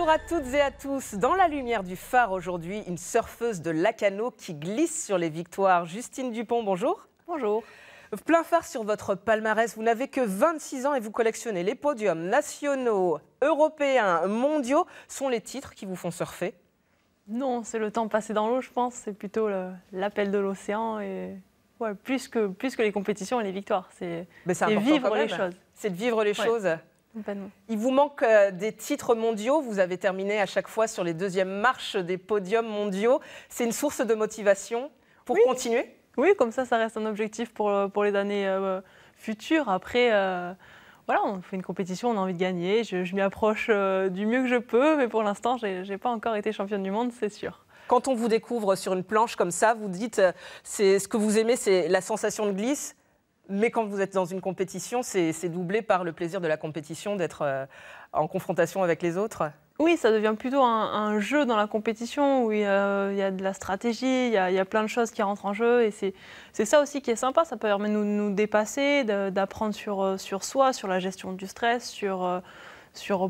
Bonjour à toutes et à tous. Dans la lumière du phare aujourd'hui, une surfeuse de Lacanau qui glisse sur les victoires. Justine Dupont, bonjour. Bonjour. Plein phare sur votre palmarès. Vous n'avez que 26 ans et vous collectionnez les podiums nationaux, européens, mondiaux. Sont les titres qui vous font surfer? Non, c'est le temps passé dans l'eau, je pense. C'est plutôt l'appel de l'océan et ouais, plus que les compétitions et les victoires. C'est vivre les choses. C'est de vivre les choses. Complètement. Il vous manque des titres mondiaux. Vous avez terminé à chaque fois sur les deuxièmes marches des podiums mondiaux. C'est une source de motivation pour continuer? Oui, comme ça reste un objectif pour les années futures. Après, voilà, on fait une compétition, on a envie de gagner. Je m'y approche du mieux que je peux, mais pour l'instant, je n'ai pas encore été championne du monde, c'est sûr. Quand on vous découvre sur une planche comme ça, vous dites ce que vous aimez, c'est la sensation de glisse. Mais quand vous êtes dans une compétition, c'est doublé par le plaisir de la compétition, d'être en confrontation avec les autres? Oui, ça devient plutôt un jeu dans la compétition où il y a de la stratégie, il y a plein de choses qui rentrent en jeu. Et c'est ça aussi qui est sympa, ça permet de nous dépasser, d'apprendre sur soi, sur la gestion du stress, sur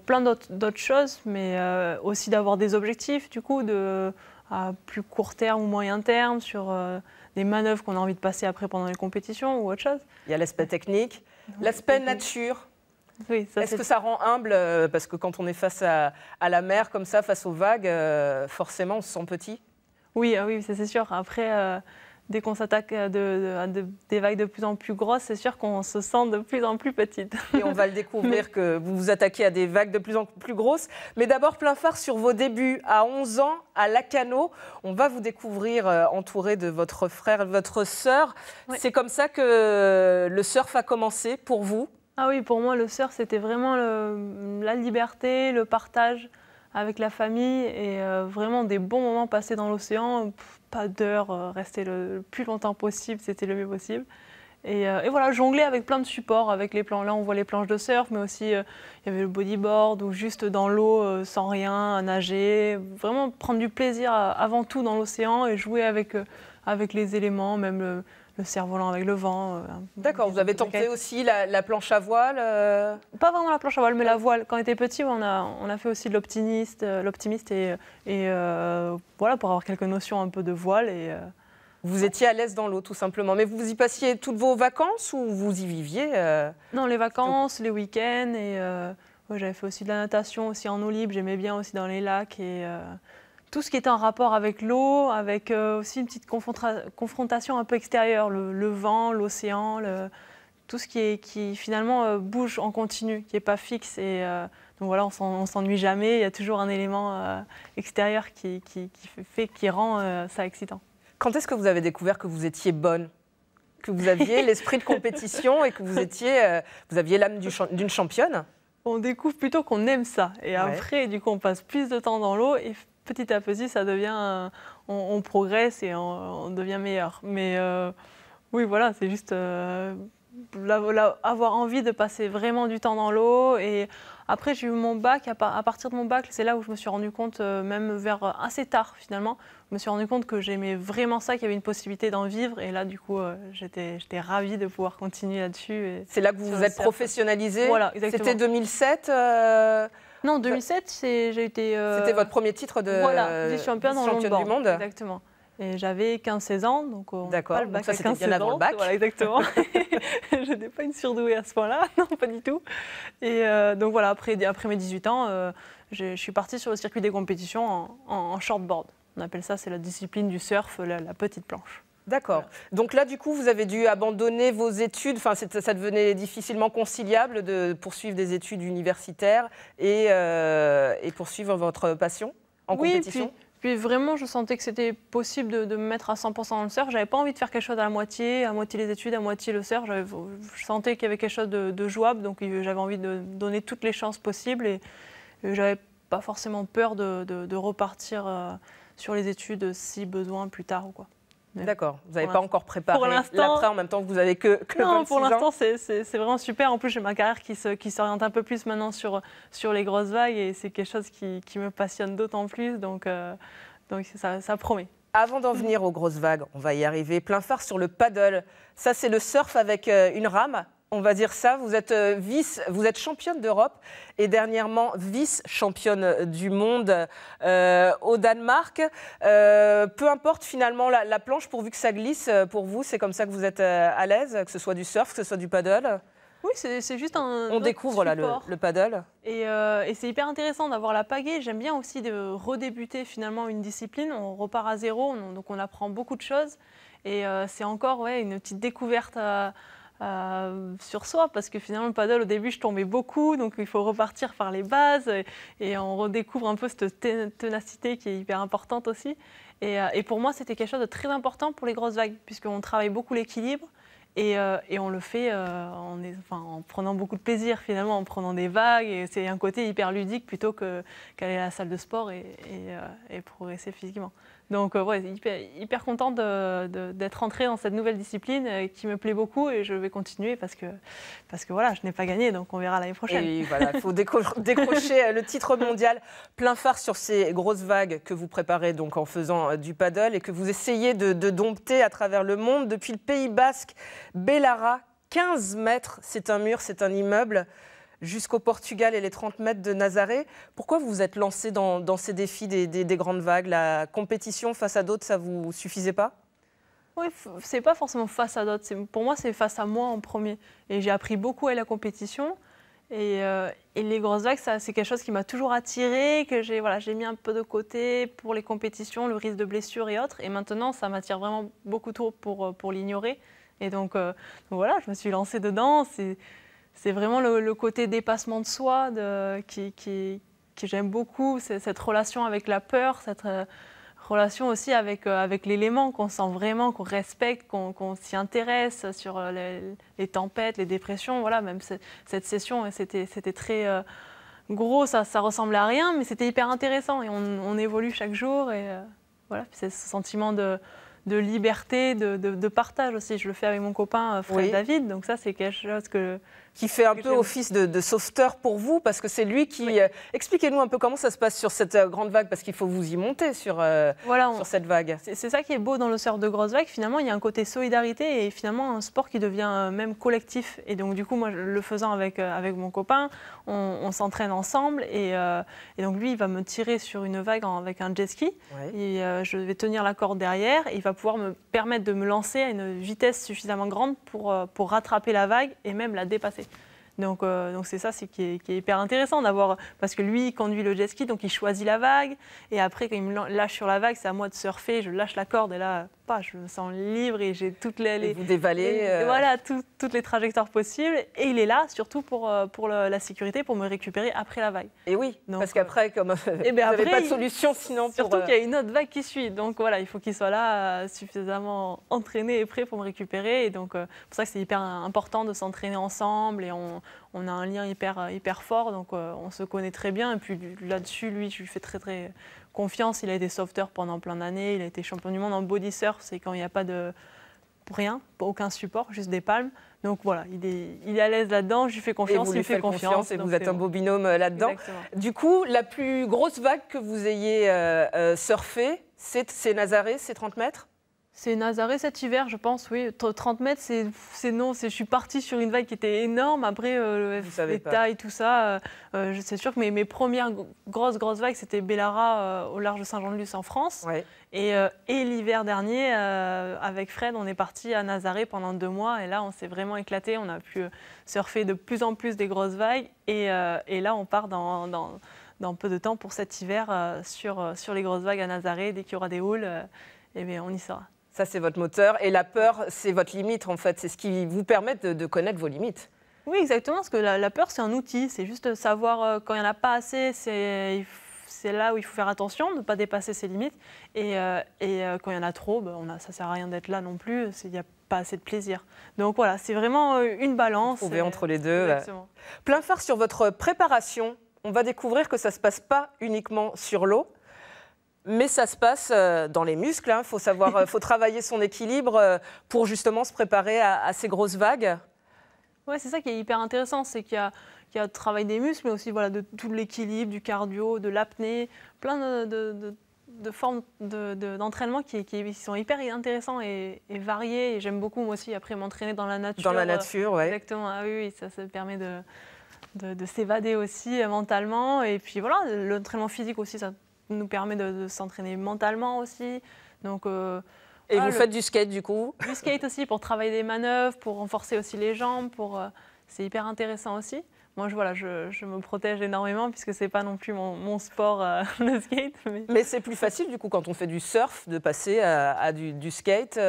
plein d'autres choses, mais aussi d'avoir des objectifs du coup à plus court terme ou moyen terme sur des manœuvres qu'on a envie de passer après pendant les compétitions ou autre chose. Il y a l'aspect technique, l'aspect nature. Oui, est-ce que ça rend humble? Parce que quand on est face à la mer, comme ça, face aux vagues, forcément, on se sent petit. Oui, oui, c'est sûr. Après, dès qu'on s'attaque à des vagues de plus en plus grosses, c'est sûr qu'on se sent de plus en plus petite. Et on va le découvrir que vous vous attaquez à des vagues de plus en plus grosses. Mais d'abord, plein phare sur vos débuts. À 11 ans, à Lacanau, on va vous découvrir entouré de votre frère et de votre sœur. Oui. C'est comme ça que le surf a commencé pour vous? Ah oui, pour moi, le surf, c'était vraiment la liberté, le partage avec la famille et vraiment des bons moments passés dans l'océan. Pas d'heure, rester le plus longtemps possible, c'était le mieux possible. Et voilà, jongler avec plein de supports, avec les plans. Là, on voit les planches de surf, mais aussi il y avait le bodyboard ou juste dans l'eau, sans rien, à nager. Vraiment prendre du plaisir avant tout dans l'océan et jouer avec les éléments, même le cerf-volant avec le vent. D'accord, vous avez tenté aussi la planche à voile? Pas vraiment la planche à voile, mais la voile. Quand on était petit, on a fait aussi de l'optimiste et voilà, pour avoir quelques notions un peu de voile. Vous étiez à l'aise dans l'eau, tout simplement. Mais vous y passiez toutes vos vacances ou vous y viviez? Non, les vacances, les week-ends. Et ouais, j'avais fait aussi de la natation aussi en eau libre. J'aimais bien aussi dans les lacs. Et tout ce qui était en rapport avec l'eau, avec aussi une petite confrontation un peu extérieure. Le vent, l'océan, tout ce qui finalement bouge en continu, qui n'est pas fixe. Et donc voilà, on s'ennuie jamais. Il y a toujours un élément extérieur qui rend ça excitant. Quand est-ce que vous avez découvert que vous étiez bonne, que vous aviez l'esprit de compétition et que vous aviez l'âme d'une championne? On découvre plutôt qu'on aime ça. Et après, du coup, on passe plus de temps dans l'eau et petit à petit, ça devient, on progresse et on devient meilleur. Mais oui, voilà, c'est juste avoir envie de passer vraiment du temps dans l'eau. Et après, j'ai eu mon bac. À partir de mon bac, c'est là où je me suis rendu compte, même vers assez tard finalement, je me suis rendu compte que j'aimais vraiment ça, qu'il y avait une possibilité d'en vivre. Et là, du coup, j'étais ravie de pouvoir continuer là-dessus. C'est là que vous vous êtes professionnalisée? Voilà, exactement. C'était 2007 Non, 2007, j'ai été... C'était votre premier titre de championne du monde? Exactement. Et j'avais 15-16 ans, donc on n'a pas le bac à 15-16 ans. Voilà, exactement. Je n'étais pas une surdouée à ce point-là, non, pas du tout. Et donc voilà, après mes 18 ans, je suis partie sur le circuit des compétitions en shortboard. On appelle ça, c'est la discipline du surf, la petite planche. D'accord. Voilà. Donc là, du coup, vous avez dû abandonner vos études. Enfin, ça devenait difficilement conciliable de poursuivre des études universitaires et poursuivre votre passion en compétition? Puis vraiment, je sentais que c'était possible de me mettre à 100% dans le surf. Je n'avais pas envie de faire quelque chose à moitié les études, à moitié le surf. Je sentais qu'il y avait quelque chose de jouable, donc j'avais envie de donner toutes les chances possibles. Et je n'avais pas forcément peur de repartir sur les études si besoin plus tard ou quoi. D'accord, vous n'avez pas encore préparé l'après en même temps que vous avez que 26 ans? Non, pour l'instant, c'est vraiment super. En plus, j'ai ma carrière qui s'oriente un peu plus maintenant sur les grosses vagues et c'est quelque chose qui me passionne d'autant plus, donc ça promet. Avant d'en venir aux grosses vagues, on va y arriver. Plein phare sur le paddle. Ça, c'est le surf avec une rame? on va dire ça. Vous êtes championne d'Europe et dernièrement vice-championne du monde au Danemark. Peu importe finalement la planche, pourvu que ça glisse pour vous, c'est comme ça que vous êtes à l'aise, que ce soit du surf, que ce soit du paddle? Oui, c'est juste un On découvre là le paddle. Et c'est hyper intéressant d'avoir la pagaie. J'aime bien aussi de redébuter finalement une discipline. On repart à zéro, donc on apprend beaucoup de choses. Et c'est encore une petite découverte sur soi, parce que finalement le paddle au début je tombais beaucoup, donc il faut repartir par les bases et on redécouvre un peu cette ténacité qui est hyper importante aussi. Et pour moi c'était quelque chose de très important pour les grosses vagues, puisqu'on travaille beaucoup l'équilibre. Et on le fait en prenant beaucoup de plaisir finalement, en prenant des vagues. Et c'est un côté hyper ludique plutôt qu'aller à la salle de sport et progresser physiquement. Donc hyper contente d'être entrée dans cette nouvelle discipline qui me plaît beaucoup et je vais continuer parce que voilà, je n'ai pas gagné, donc on verra l'année prochaine. Et voilà, il faut décrocher le titre mondial plein phare sur ces grosses vagues que vous préparez donc en faisant du paddle et que vous essayez de dompter à travers le monde. Depuis le Pays Basque, Belara, 15 mètres, c'est un mur, c'est un immeuble, jusqu'au Portugal et les 30 mètres de Nazaré. Pourquoi vous vous êtes lancé dans ces défis des grandes vagues? La compétition face à d'autres, ça ne vous suffisait pas? Oui, c'est pas forcément face à d'autres. Pour moi, c'est face à moi en premier. Et j'ai appris beaucoup à la compétition. Et les grosses vagues, c'est quelque chose qui m'a toujours attirée, que j'ai mis un peu de côté pour les compétitions, le risque de blessure et autres. Et maintenant, ça m'attire vraiment beaucoup trop pour l'ignorer. Et donc voilà, je me suis lancée dedans. C'est vraiment le côté dépassement de soi que j'aime beaucoup, cette relation avec la peur, cette relation aussi avec l'élément qu'on sent vraiment, qu'on respecte, qu'on s'y intéresse sur les tempêtes, les dépressions. Voilà, même cette session, c'était très gros, ça ressemblait à rien, mais c'était hyper intéressant et on évolue chaque jour. Et voilà, c'est ce sentiment de liberté, de partage aussi. Je le fais avec mon copain Fred David, donc ça c'est quelque chose qui fait un peu office de sauveteur pour vous, parce que c'est lui qui... Oui. Expliquez-nous un peu comment ça se passe sur cette grande vague, parce qu'il faut vous y monter sur cette vague. C'est ça qui est beau dans le surf de grosse vague. Finalement, il y a un côté solidarité et finalement un sport qui devient même collectif. Et donc du coup, moi, le faisant avec mon copain, on s'entraîne ensemble et donc lui, il va me tirer sur une vague avec un jet ski. Ouais. Et je vais tenir la corde derrière et il va pouvoir me permettre de me lancer à une vitesse suffisamment grande pour rattraper la vague et même la dépasser. Donc c'est ça qui est hyper intéressant d'avoir, parce que lui il conduit le jet ski, donc il choisit la vague et après quand il me lâche sur la vague, c'est à moi de surfer, je lâche la corde et là je me sens libre et j'ai toutes et vous dévalez voilà, toutes les trajectoires possibles et il est là surtout pour la sécurité, pour me récupérer après la vague. Et oui, donc, parce qu'après comme vous n'avez pas de solution sinon surtout qu'il y a une autre vague qui suit, donc voilà, il faut qu'il soit là suffisamment entraîné et prêt pour me récupérer et donc pour ça que c'est hyper important de s'entraîner ensemble et on a un lien hyper fort, donc on se connaît très bien. Et puis là-dessus, lui, je lui fais très confiance. Il a été sauveteur pendant plein d'années. Il a été champion du monde en body surf. C'est quand il n'y a pas de rien, aucun support, juste des palmes. Donc voilà, il est à l'aise là-dedans. Je lui fais confiance, il me fait confiance. Et vous êtes un beau binôme là-dedans. Exactement. Du coup, la plus grosse vague que vous ayez surfée, c'est Nazaré, c'est 30 mètres? C'est Nazaré cet hiver, je pense, oui. 30 mètres, c'est non. Je suis partie sur une vague qui était énorme. Après, les tailles, tout ça, c'est sûr que mes premières grosses vagues, c'était Belara au large de Saint-Jean-de-Luz en France. Ouais. Et l'hiver dernier, avec Fred, on est parti à Nazaré pendant 2 mois. Et là, on s'est vraiment éclaté. On a pu surfer de plus en plus des grosses vagues. Et là, on part dans peu de temps pour cet hiver sur les grosses vagues à Nazaré. Dès qu'il y aura des houles, on y sera. Ça, c'est votre moteur. Et la peur, c'est votre limite, en fait. C'est ce qui vous permet de connaître vos limites. Oui, exactement. Parce que la peur, c'est un outil. C'est juste savoir quand il n'y en a pas assez, c'est là où il faut faire attention, de ne pas dépasser ses limites. Et quand il y en a trop, ça ne sert à rien d'être là non plus. Il n'y a pas assez de plaisir. Donc voilà, c'est vraiment une balance. Trouver entre les deux. Exactement. Plein phare sur votre préparation. On va découvrir que ça ne se passe pas uniquement sur l'eau. Mais ça se passe dans les muscles, hein. Faut travailler son équilibre pour justement se préparer à ces grosses vagues. Oui, c'est ça qui est hyper intéressant, c'est qu'il y a le travail des muscles, mais aussi de tout l'équilibre, du cardio, de l'apnée, plein de formes d'entraînement qui sont hyper intéressants et variés. Et j'aime beaucoup, moi aussi, après m'entraîner dans la nature. Dans la nature, oui. Exactement, ah oui, ça permet de s'évader aussi mentalement. Et puis voilà, l'entraînement physique aussi, ça nous permet de s'entraîner mentalement aussi. Donc, et vous faites du skate du coup? Du skate aussi pour travailler des manœuvres, pour renforcer aussi les jambes. C'est hyper intéressant aussi. Moi, je me protège énormément puisque c'est pas non plus mon sport, le skate. Mais c'est plus facile du coup quand on fait du surf de passer à du skate.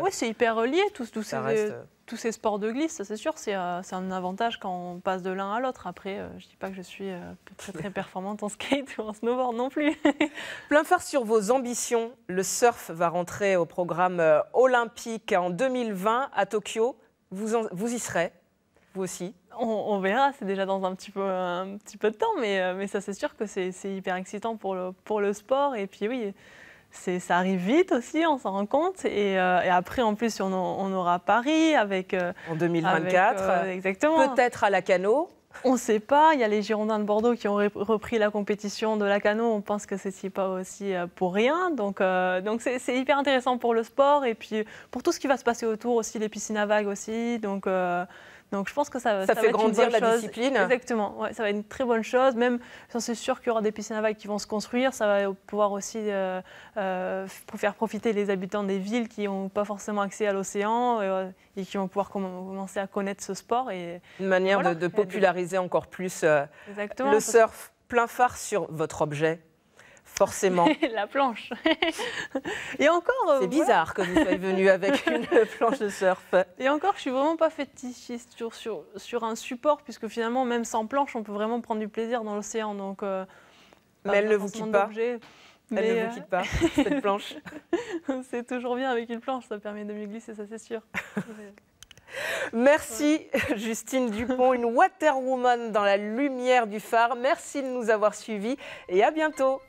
Oui, c'est hyper lié, tous ces sports de glisse, c'est sûr, c'est un avantage quand on passe de l'un à l'autre. Après, je dis pas que je suis très très performante en skate ou en snowboard non plus. Plein phare sur vos ambitions. Le surf va rentrer au programme olympique en 2020 à Tokyo. Vous y serez, vous aussi? On verra, c'est déjà dans un petit peu de temps, mais ça c'est sûr que c'est hyper excitant pour le sport. Et puis oui, ça arrive vite aussi, on s'en rend compte. Et après, en plus, on aura Paris avec... en 2024, exactement. Peut-être à Lacanau. On ne sait pas, il y a les Girondins de Bordeaux qui ont repris la compétition de Lacanau. On pense que c'est pas aussi pour rien. Donc c'est hyper intéressant pour le sport et puis pour tout ce qui va se passer autour aussi, les piscines à vagues aussi. Donc je pense que ça fait va être grandir une bonne la chose. discipline. Exactement, ouais, ça va être une très bonne chose. Même si c'est sûr qu'il y aura des piscines à vagues qui vont se construire, ça va pouvoir aussi faire profiter les habitants des villes qui n'ont pas forcément accès à l'océan et qui vont pouvoir commencer à connaître ce sport. Une manière de populariser encore plus le surf. Plein phare sur votre objet. Forcément. La planche. Et encore. C'est bizarre que vous soyez venu avec une planche de surf. Et encore, je suis vraiment pas fétichiste sur un support, puisque finalement, même sans planche, on peut vraiment prendre du plaisir dans l'océan. Donc, mais elle ne vous quitte pas. Elle ne vous quitte pas, cette planche. C'est toujours bien avec une planche, ça permet de mieux glisser, ça c'est sûr. Merci Justine Dupont, une waterwoman dans la lumière du phare. Merci de nous avoir suivis et à bientôt.